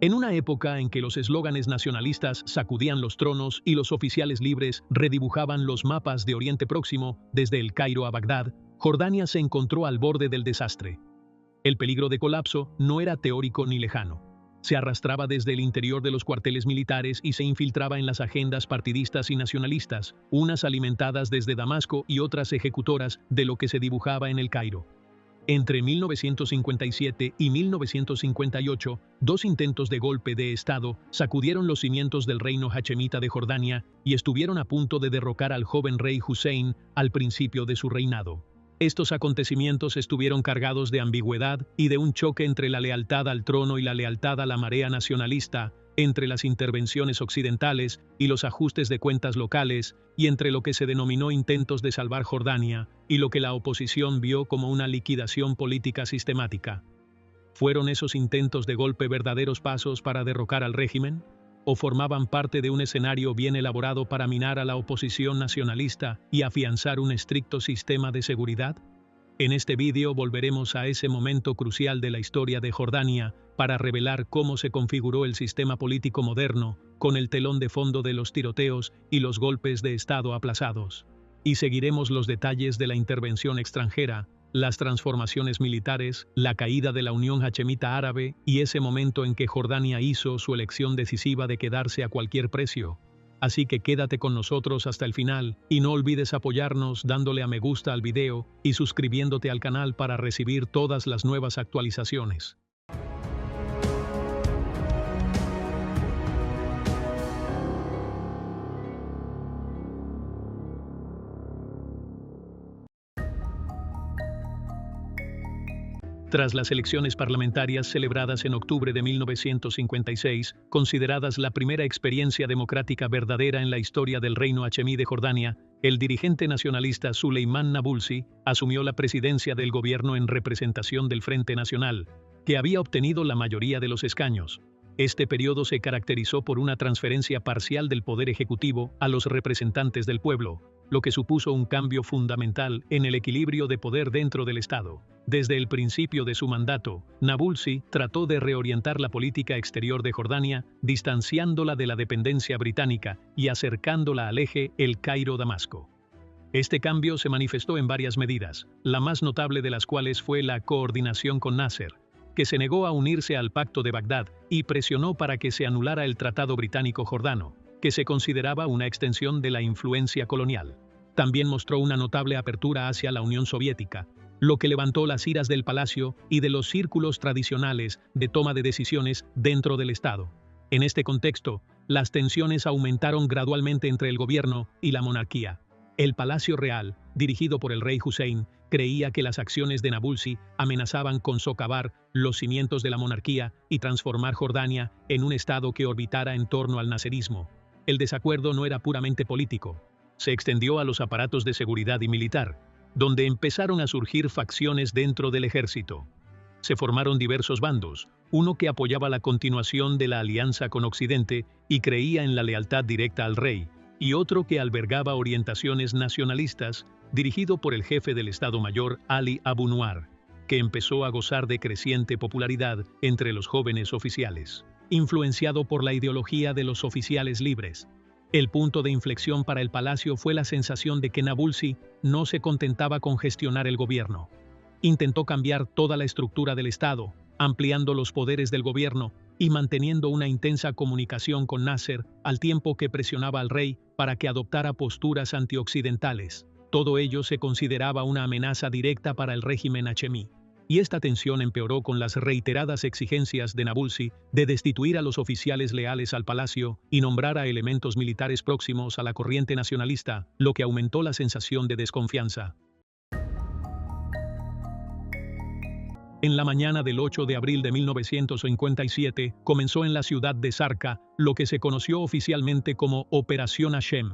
En una época en que los eslóganes nacionalistas sacudían los tronos y los oficiales libres redibujaban los mapas de Oriente Próximo desde el Cairo a Bagdad, Jordania se encontró al borde del desastre. El peligro de colapso no era teórico ni lejano. Se arrastraba desde el interior de los cuarteles militares y se infiltraba en las agendas partidistas y nacionalistas, unas alimentadas desde Damasco y otras ejecutoras de lo que se dibujaba en el Cairo. Entre 1957 y 1958, dos intentos de golpe de Estado sacudieron los cimientos del reino hachemita de Jordania y estuvieron a punto de derrocar al joven rey Hussein al principio de su reinado. Estos acontecimientos estuvieron cargados de ambigüedad y de un choque entre la lealtad al trono y la lealtad a la marea nacionalista, entre las intervenciones occidentales y los ajustes de cuentas locales, y entre lo que se denominó intentos de salvar Jordania y lo que la oposición vio como una liquidación política sistemática. ¿Fueron esos intentos de golpe verdaderos pasos para derrocar al régimen? ¿O formaban parte de un escenario bien elaborado para minar a la oposición nacionalista y afianzar un estricto sistema de seguridad? En este vídeo volveremos a ese momento crucial de la historia de Jordania para revelar cómo se configuró el sistema político moderno, con el telón de fondo de los tiroteos y los golpes de Estado aplazados. Y seguiremos los detalles de la intervención extranjera, las transformaciones militares, la caída de la Unión Hachemita Árabe y ese momento en que Jordania hizo su elección decisiva de quedarse a cualquier precio. Así que quédate con nosotros hasta el final y no olvides apoyarnos dándole a me gusta al video y suscribiéndote al canal para recibir todas las nuevas actualizaciones. Tras las elecciones parlamentarias celebradas en octubre de 1956, consideradas la primera experiencia democrática verdadera en la historia del reino hachemí de Jordania, el dirigente nacionalista Suleiman Nabulsi asumió la presidencia del gobierno en representación del Frente Nacional, que había obtenido la mayoría de los escaños. Este periodo se caracterizó por una transferencia parcial del poder ejecutivo a los representantes del pueblo, lo que supuso un cambio fundamental en el equilibrio de poder dentro del Estado. Desde el principio de su mandato, Nabulsi trató de reorientar la política exterior de Jordania, distanciándola de la dependencia británica y acercándola al eje El Cairo-Damasco. Este cambio se manifestó en varias medidas, la más notable de las cuales fue la coordinación con Nasser, que se negó a unirse al Pacto de Bagdad y presionó para que se anulara el Tratado Británico-Jordano, que se consideraba una extensión de la influencia colonial. También mostró una notable apertura hacia la Unión Soviética, lo que levantó las iras del palacio y de los círculos tradicionales de toma de decisiones dentro del Estado. En este contexto, las tensiones aumentaron gradualmente entre el gobierno y la monarquía. El Palacio Real, dirigido por el rey Hussein, creía que las acciones de Nabulsi amenazaban con socavar los cimientos de la monarquía y transformar Jordania en un estado que orbitara en torno al naserismo. El desacuerdo no era puramente político. Se extendió a los aparatos de seguridad y militar, donde empezaron a surgir facciones dentro del ejército. Se formaron diversos bandos, uno que apoyaba la continuación de la alianza con Occidente y creía en la lealtad directa al rey, y otro que albergaba orientaciones nacionalistas, dirigido por el jefe del Estado Mayor Ali Abu Nuar, que empezó a gozar de creciente popularidad entre los jóvenes oficiales, influenciado por la ideología de los oficiales libres. El punto de inflexión para el palacio fue la sensación de que Nabulsi no se contentaba con gestionar el gobierno. Intentó cambiar toda la estructura del Estado, ampliando los poderes del gobierno y manteniendo una intensa comunicación con Nasser, al tiempo que presionaba al rey para que adoptara posturas antioccidentales. Todo ello se consideraba una amenaza directa para el régimen hachemí. Y esta tensión empeoró con las reiteradas exigencias de Nabulsi de destituir a los oficiales leales al palacio y nombrar a elementos militares próximos a la corriente nacionalista, lo que aumentó la sensación de desconfianza. En la mañana del 8 de abril de 1957, comenzó en la ciudad de Zarqa lo que se conoció oficialmente como Operación Hashem.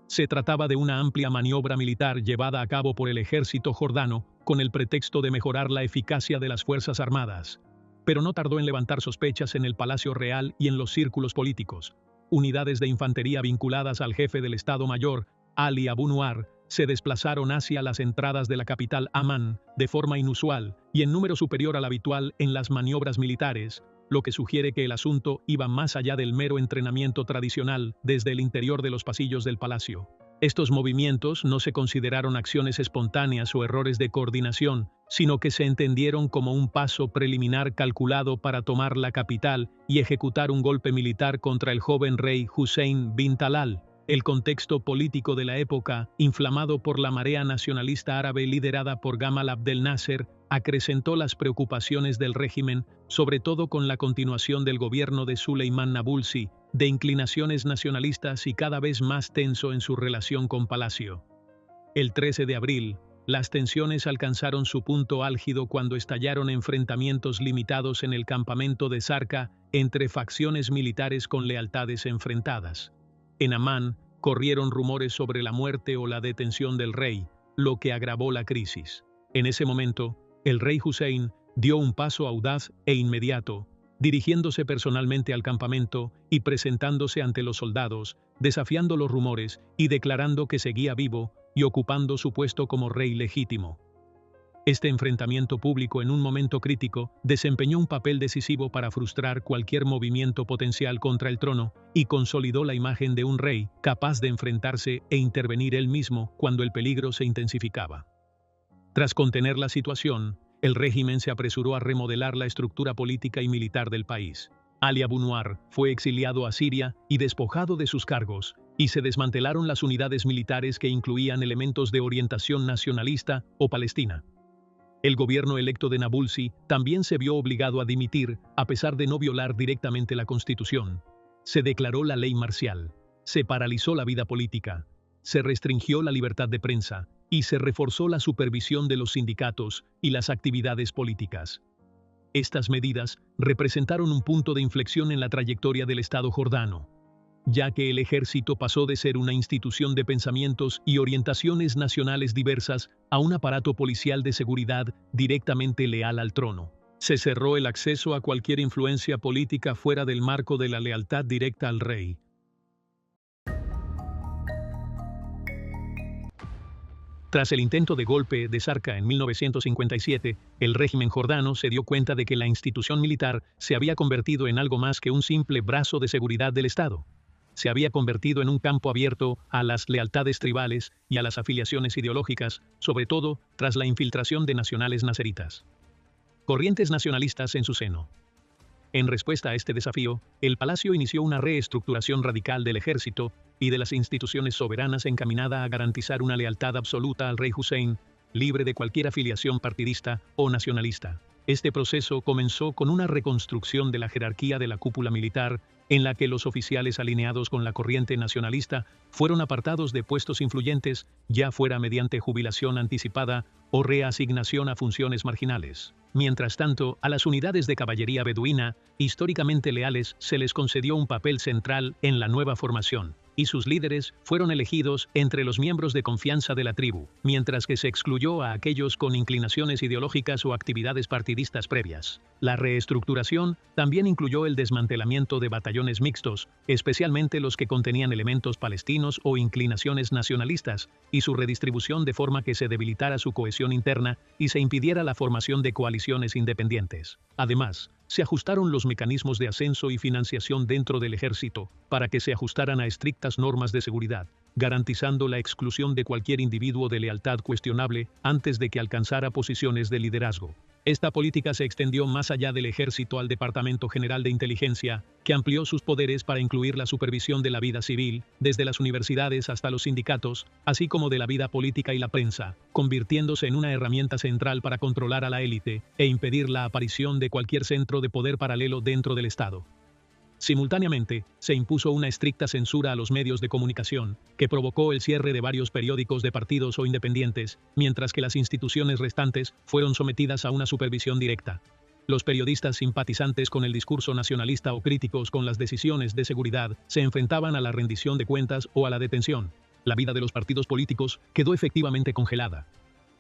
Se trataba de una amplia maniobra militar llevada a cabo por el ejército jordano con el pretexto de mejorar la eficacia de las Fuerzas Armadas. Pero no tardó en levantar sospechas en el Palacio Real y en los círculos políticos. Unidades de infantería vinculadas al jefe del Estado Mayor, Ali Abu Nuar, se desplazaron hacia las entradas de la capital Amán de forma inusual y en número superior al habitual en las maniobras militares, lo que sugiere que el asunto iba más allá del mero entrenamiento tradicional desde el interior de los pasillos del palacio. Estos movimientos no se consideraron acciones espontáneas o errores de coordinación, sino que se entendieron como un paso preliminar calculado para tomar la capital y ejecutar un golpe militar contra el joven rey Hussein bin Talal. El contexto político de la época, inflamado por la marea nacionalista árabe liderada por Gamal Abdel Nasser, acrecentó las preocupaciones del régimen, sobre todo con la continuación del gobierno de Suleiman Nabulsi, de inclinaciones nacionalistas y cada vez más tenso en su relación con Palacio. El 13 de abril, las tensiones alcanzaron su punto álgido cuando estallaron enfrentamientos limitados en el campamento de Zarqa entre facciones militares con lealtades enfrentadas. En Amán, corrieron rumores sobre la muerte o la detención del rey, lo que agravó la crisis. En ese momento, el rey Hussein dio un paso audaz e inmediato, dirigiéndose personalmente al campamento y presentándose ante los soldados, desafiando los rumores y declarando que seguía vivo y ocupando su puesto como rey legítimo. Este enfrentamiento público en un momento crítico desempeñó un papel decisivo para frustrar cualquier movimiento potencial contra el trono y consolidó la imagen de un rey capaz de enfrentarse e intervenir él mismo cuando el peligro se intensificaba. Tras contener la situación, el régimen se apresuró a remodelar la estructura política y militar del país. Ali Abu Nuar fue exiliado a Siria y despojado de sus cargos, y se desmantelaron las unidades militares que incluían elementos de orientación nacionalista o palestina. El gobierno electo de Nabulsi también se vio obligado a dimitir, a pesar de no violar directamente la Constitución. Se declaró la ley marcial, se paralizó la vida política, se restringió la libertad de prensa y se reforzó la supervisión de los sindicatos y las actividades políticas. Estas medidas representaron un punto de inflexión en la trayectoria del Estado jordano, ya que el ejército pasó de ser una institución de pensamientos y orientaciones nacionales diversas a un aparato policial de seguridad directamente leal al trono. Se cerró el acceso a cualquier influencia política fuera del marco de la lealtad directa al rey. Tras el intento de golpe de Zarqa en 1957, el régimen jordano se dio cuenta de que la institución militar se había convertido en algo más que un simple brazo de seguridad del Estado. Se había convertido en un campo abierto a las lealtades tribales y a las afiliaciones ideológicas, sobre todo tras la infiltración de nacionales naseritas. Corrientes nacionalistas en su seno. En respuesta a este desafío, el palacio inició una reestructuración radical del ejército y de las instituciones soberanas encaminada a garantizar una lealtad absoluta al rey Hussein, libre de cualquier afiliación partidista o nacionalista. Este proceso comenzó con una reconstrucción de la jerarquía de la cúpula militar, en la que los oficiales alineados con la corriente nacionalista fueron apartados de puestos influyentes, ya fuera mediante jubilación anticipada o reasignación a funciones marginales. Mientras tanto, a las unidades de caballería beduina, históricamente leales, se les concedió un papel central en la nueva formación, y sus líderes fueron elegidos entre los miembros de confianza de la tribu, mientras que se excluyó a aquellos con inclinaciones ideológicas o actividades partidistas previas. La reestructuración también incluyó el desmantelamiento de batallones mixtos, especialmente los que contenían elementos palestinos o inclinaciones nacionalistas, y su redistribución de forma que se debilitara su cohesión interna y se impidiera la formación de coaliciones independientes. Además, se ajustaron los mecanismos de ascenso y financiación dentro del ejército para que se ajustaran a estrictas normas de seguridad, garantizando la exclusión de cualquier individuo de lealtad cuestionable antes de que alcanzara posiciones de liderazgo. Esta política se extendió más allá del ejército al Departamento General de Inteligencia, que amplió sus poderes para incluir la supervisión de la vida civil, desde las universidades hasta los sindicatos, así como de la vida política y la prensa, convirtiéndose en una herramienta central para controlar a la élite e impedir la aparición de cualquier centro de poder paralelo dentro del Estado. Simultáneamente, se impuso una estricta censura a los medios de comunicación, que provocó el cierre de varios periódicos de partidos o independientes, mientras que las instituciones restantes fueron sometidas a una supervisión directa. Los periodistas simpatizantes con el discurso nacionalista o críticos con las decisiones de seguridad se enfrentaban a la rendición de cuentas o a la detención. La vida de los partidos políticos quedó efectivamente congelada,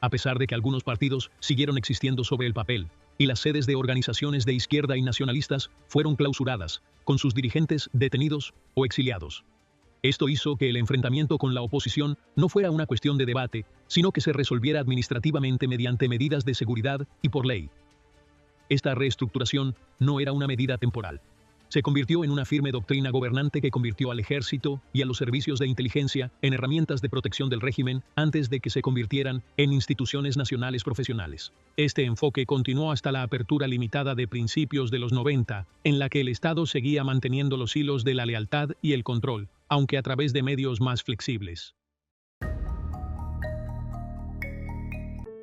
a pesar de que algunos partidos siguieron existiendo sobre el papel, y las sedes de organizaciones de izquierda y nacionalistas fueron clausuradas, con sus dirigentes detenidos o exiliados. Esto hizo que el enfrentamiento con la oposición no fuera una cuestión de debate, sino que se resolviera administrativamente mediante medidas de seguridad y por ley. Esta reestructuración no era una medida temporal. Se convirtió en una firme doctrina gobernante que convirtió al ejército y a los servicios de inteligencia en herramientas de protección del régimen antes de que se convirtieran en instituciones nacionales profesionales. Este enfoque continuó hasta la apertura limitada de principios de los 90, en la que el Estado seguía manteniendo los hilos de la lealtad y el control, aunque a través de medios más flexibles.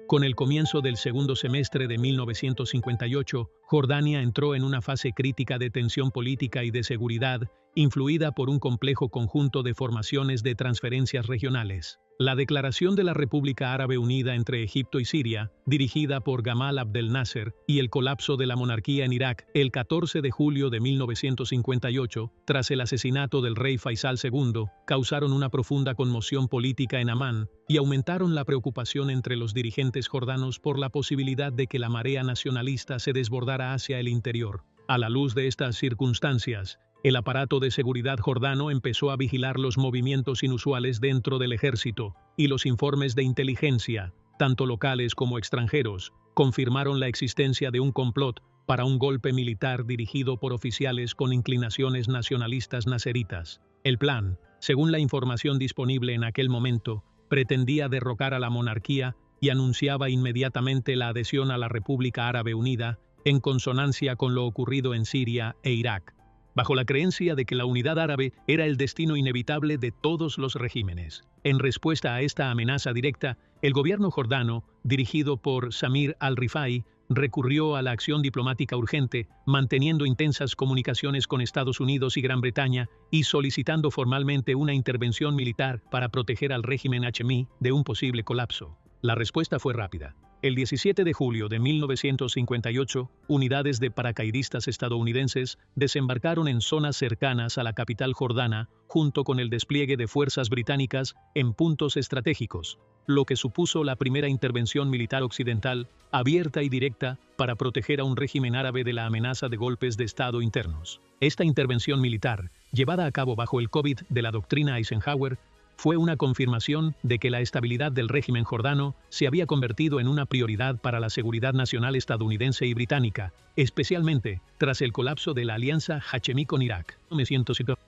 Con el comienzo del segundo semestre de 1958, Jordania entró en una fase crítica de tensión política y de seguridad, influida por un complejo conjunto de formaciones de transferencias regionales. La declaración de la República Árabe Unida entre Egipto y Siria, dirigida por Gamal Abdel Nasser, y el colapso de la monarquía en Irak el 14 de julio de 1958, tras el asesinato del rey Faisal II, causaron una profunda conmoción política en Amán y aumentaron la preocupación entre los dirigentes jordanos por la posibilidad de que la marea nacionalista se desbordara hacia el interior. A la luz de estas circunstancias, el aparato de seguridad jordano empezó a vigilar los movimientos inusuales dentro del ejército, y los informes de inteligencia, tanto locales como extranjeros, confirmaron la existencia de un complot para un golpe militar dirigido por oficiales con inclinaciones nacionalistas naseritas. El plan, según la información disponible en aquel momento, pretendía derrocar a la monarquía y anunciaba inmediatamente la adhesión a la República Árabe Unida, en consonancia con lo ocurrido en Siria e Irak, bajo la creencia de que la unidad árabe era el destino inevitable de todos los regímenes. En respuesta a esta amenaza directa, el gobierno jordano, dirigido por Samir al-Rifai, recurrió a la acción diplomática urgente, manteniendo intensas comunicaciones con Estados Unidos y Gran Bretaña y solicitando formalmente una intervención militar para proteger al régimen hachemí de un posible colapso. La respuesta fue rápida. El 17 de julio de 1958, unidades de paracaidistas estadounidenses desembarcaron en zonas cercanas a la capital jordana, junto con el despliegue de fuerzas británicas en puntos estratégicos, lo que supuso la primera intervención militar occidental, abierta y directa, para proteger a un régimen árabe de la amenaza de golpes de Estado internos. Esta intervención militar, llevada a cabo bajo el COVID de la doctrina Eisenhower, fue una confirmación de que la estabilidad del régimen jordano se había convertido en una prioridad para la seguridad nacional estadounidense y británica, especialmente tras el colapso de la alianza hachemí con Irak.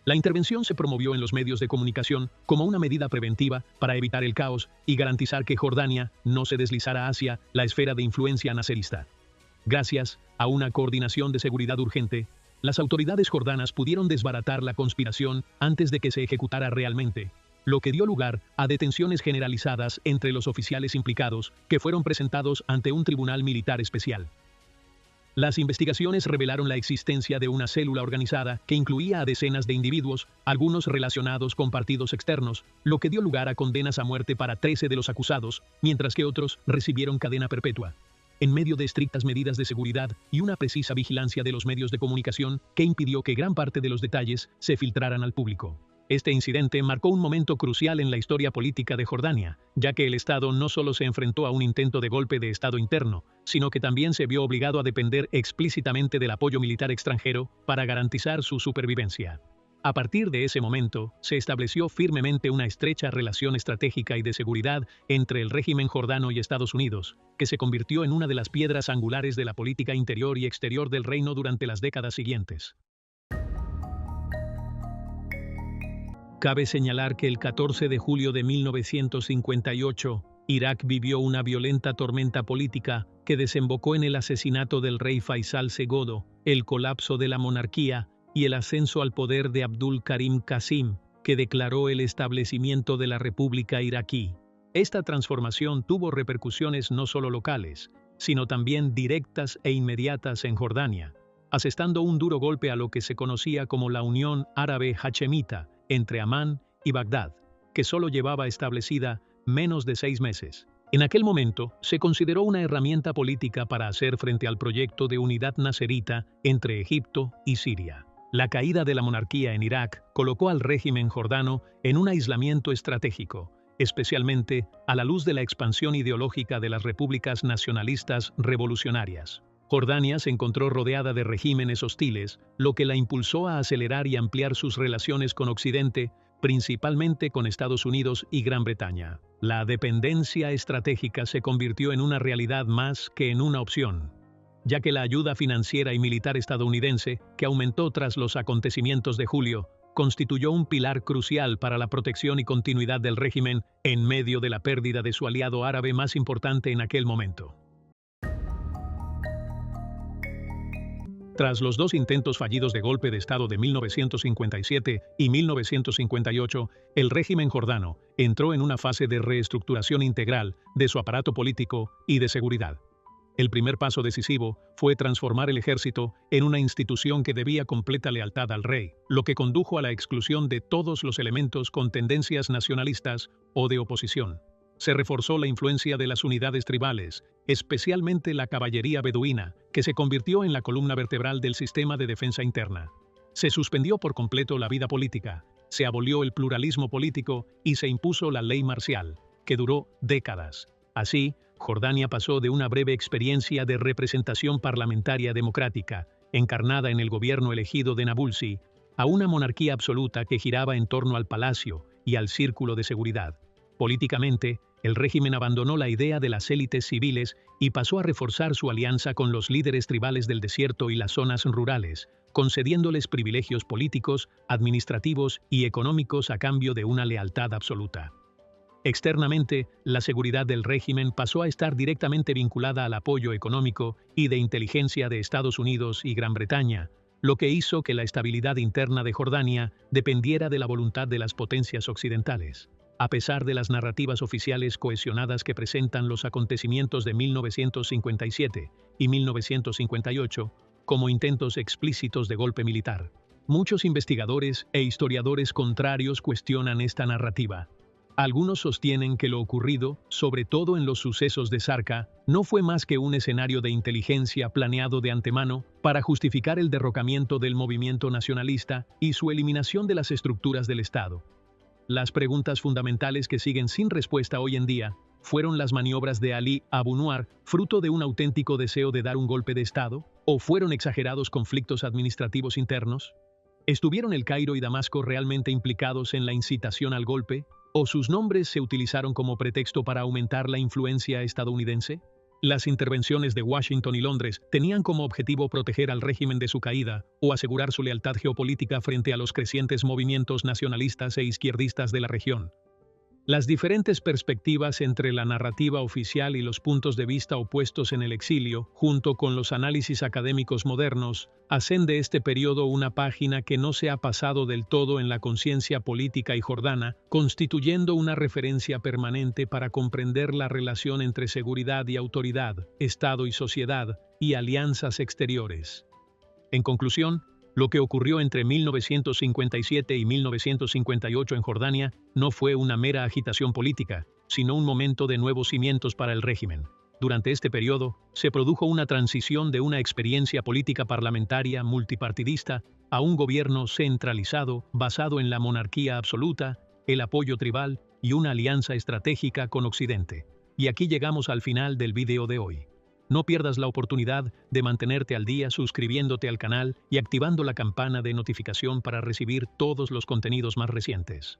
La intervención se promovió en los medios de comunicación como una medida preventiva para evitar el caos y garantizar que Jordania no se deslizara hacia la esfera de influencia naserista. Gracias a una coordinación de seguridad urgente, las autoridades jordanas pudieron desbaratar la conspiración antes de que se ejecutara realmente, lo que dio lugar a detenciones generalizadas entre los oficiales implicados, que fueron presentados ante un tribunal militar especial. Las investigaciones revelaron la existencia de una célula organizada que incluía a decenas de individuos, algunos relacionados con partidos externos, lo que dio lugar a condenas a muerte para 13 de los acusados, mientras que otros recibieron cadena perpetua. En medio de estrictas medidas de seguridad y una precisa vigilancia de los medios de comunicación que impidió que gran parte de los detalles se filtraran al público. Este incidente marcó un momento crucial en la historia política de Jordania, ya que el Estado no solo se enfrentó a un intento de golpe de Estado interno, sino que también se vio obligado a depender explícitamente del apoyo militar extranjero para garantizar su supervivencia. A partir de ese momento, se estableció firmemente una estrecha relación estratégica y de seguridad entre el régimen jordano y Estados Unidos, que se convirtió en una de las piedras angulares de la política interior y exterior del reino durante las décadas siguientes. Cabe señalar que el 14 de julio de 1958, Irak vivió una violenta tormenta política que desembocó en el asesinato del rey Faisal II, el colapso de la monarquía y el ascenso al poder de Abdul Karim Qasim, que declaró el establecimiento de la República iraquí. Esta transformación tuvo repercusiones no solo locales, sino también directas e inmediatas en Jordania, asestando un duro golpe a lo que se conocía como la Unión Árabe Hachemita entre Amán y Bagdad, que solo llevaba establecida menos de 6 meses. En aquel momento, se consideró una herramienta política para hacer frente al proyecto de unidad naserita entre Egipto y Siria. La caída de la monarquía en Irak colocó al régimen jordano en un aislamiento estratégico, especialmente a la luz de la expansión ideológica de las repúblicas nacionalistas revolucionarias. Jordania se encontró rodeada de regímenes hostiles, lo que la impulsó a acelerar y ampliar sus relaciones con Occidente, principalmente con Estados Unidos y Gran Bretaña. La dependencia estratégica se convirtió en una realidad más que en una opción. ya que la ayuda financiera y militar estadounidense, que aumentó tras los acontecimientos de julio, constituyó un pilar crucial para la protección y continuidad del régimen en medio de la pérdida de su aliado árabe más importante en aquel momento. Tras los dos intentos fallidos de golpe de Estado de 1957 y 1958, el régimen jordano entró en una fase de reestructuración integral de su aparato político y de seguridad. El primer paso decisivo fue transformar el ejército en una institución que debía completa lealtad al rey, lo que condujo a la exclusión de todos los elementos con tendencias nacionalistas o de oposición. Se reforzó la influencia de las unidades tribales, especialmente la caballería beduina, que se convirtió en la columna vertebral del sistema de defensa interna. Se suspendió por completo la vida política, se abolió el pluralismo político y se impuso la ley marcial, que duró décadas. Así, Jordania pasó de una breve experiencia de representación parlamentaria democrática, encarnada en el gobierno elegido de Nabulsi, a una monarquía absoluta que giraba en torno al palacio y al círculo de seguridad. Políticamente, el régimen abandonó la idea de las élites civiles y pasó a reforzar su alianza con los líderes tribales del desierto y las zonas rurales, concediéndoles privilegios políticos, administrativos y económicos a cambio de una lealtad absoluta. Externamente, la seguridad del régimen pasó a estar directamente vinculada al apoyo económico y de inteligencia de Estados Unidos y Gran Bretaña, lo que hizo que la estabilidad interna de Jordania dependiera de la voluntad de las potencias occidentales. A pesar de las narrativas oficiales cohesionadas que presentan los acontecimientos de 1957 y 1958 como intentos explícitos de golpe militar, muchos investigadores e historiadores contrarios cuestionan esta narrativa. Algunos sostienen que lo ocurrido, sobre todo en los sucesos de Zarqa, no fue más que un escenario de inteligencia planeado de antemano para justificar el derrocamiento del movimiento nacionalista y su eliminación de las estructuras del Estado. Las preguntas fundamentales que siguen sin respuesta hoy en día, ¿fueron las maniobras de Ali Abu Nuar fruto de un auténtico deseo de dar un golpe de Estado? ¿O fueron exagerados conflictos administrativos internos? ¿Estuvieron El Cairo y Damasco realmente implicados en la incitación al golpe? ¿O sus nombres se utilizaron como pretexto para aumentar la influencia estadounidense? Las intervenciones de Washington y Londres tenían como objetivo proteger al régimen de su caída o asegurar su lealtad geopolítica frente a los crecientes movimientos nacionalistas e izquierdistas de la región. Las diferentes perspectivas entre la narrativa oficial y los puntos de vista opuestos en el exilio, junto con los análisis académicos modernos, hacen de este periodo una página que no se ha pasado del todo en la conciencia política y jordana, constituyendo una referencia permanente para comprender la relación entre seguridad y autoridad, Estado y sociedad, y alianzas exteriores. En conclusión, lo que ocurrió entre 1957 y 1958 en Jordania no fue una mera agitación política, sino un momento de nuevos cimientos para el régimen. Durante este periodo, se produjo una transición de una experiencia política parlamentaria multipartidista a un gobierno centralizado basado en la monarquía absoluta, el apoyo tribal y una alianza estratégica con Occidente. Y aquí llegamos al final del video de hoy. No pierdas la oportunidad de mantenerte al día suscribiéndote al canal y activando la campana de notificación para recibir todos los contenidos más recientes.